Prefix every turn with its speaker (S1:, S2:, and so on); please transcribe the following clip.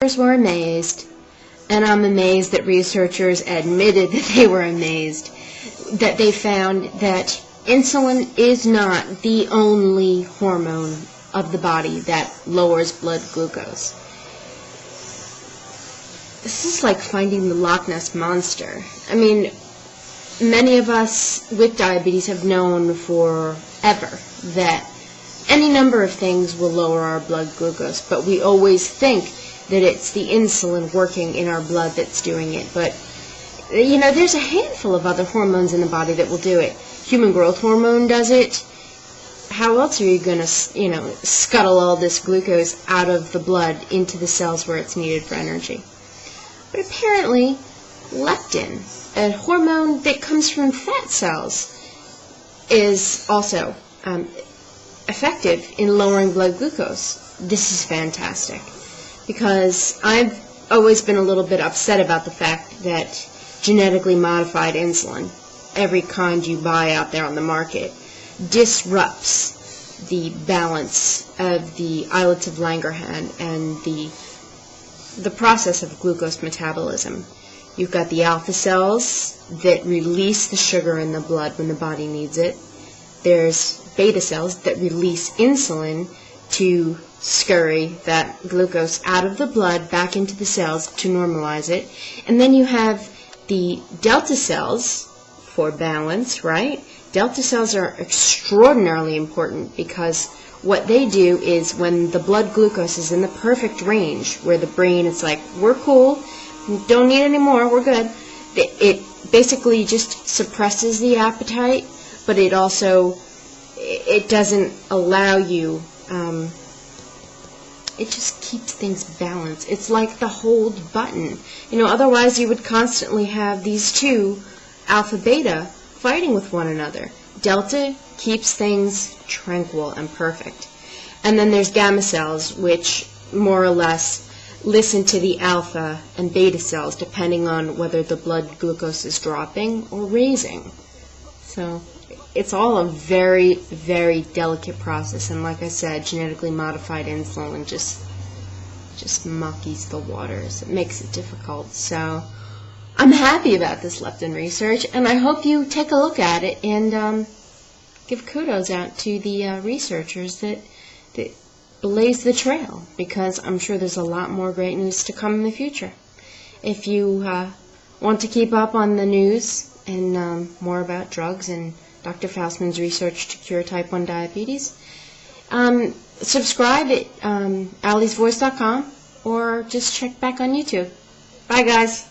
S1: Researchers were amazed, and I'm amazed that researchers admitted that they were amazed, that they found that insulin is not the only hormone of the body that lowers blood glucose. This is like finding the Loch Ness Monster. I mean, many of us with diabetes have known forever that any number of things will lower our blood glucose, but we always think that it's the insulin working in our blood that's doing it. But, you know, there's a handful of other hormones in the body that will do it. Human growth hormone does it. How else are you going to, you know, scuttle all this glucose out of the blood into the cells where it's needed for energy? But apparently, leptin, a hormone that comes from fat cells, is also effective in lowering blood glucose. This is fantastic, because I've always been a little bit upset about the fact that genetically modified insulin, every kind you buy out there on the market, disrupts the balance of the islets of Langerhans and the process of glucose metabolism. You've got the alpha cells that release the sugar in the blood when the body needs it. There's beta cells that release insulin to scurry that glucose out of the blood back into the cells to normalize it. And then you have the delta cells for balance, right? Delta cells are extraordinarily important because what they do is when the blood glucose is in the perfect range, where the brain is like, we're cool, don't need any more, we're good, it basically just suppresses the appetite, but it also, it doesn't allow you, it just keeps things balanced. It's like the hold button. You know, otherwise you would constantly have these two, alpha, beta, fighting with one another. Delta keeps things tranquil and perfect. And then there's gamma cells, which more or less listen to the alpha and beta cells depending on whether the blood glucose is dropping or raising. So it's all a very, very delicate process, and like I said, genetically modified insulin just muckies the waters. It makes it difficult. So I'm happy about this leptin research, and I hope you take a look at it and give kudos out to the researchers that blaze the trail, because I'm sure there's a lot more great news to come in the future. If you want to keep up on the news and more about drugs and Dr. Faustman's research to cure type 1 diabetes, subscribe at alliesvoice.com or just check back on YouTube. Bye, guys.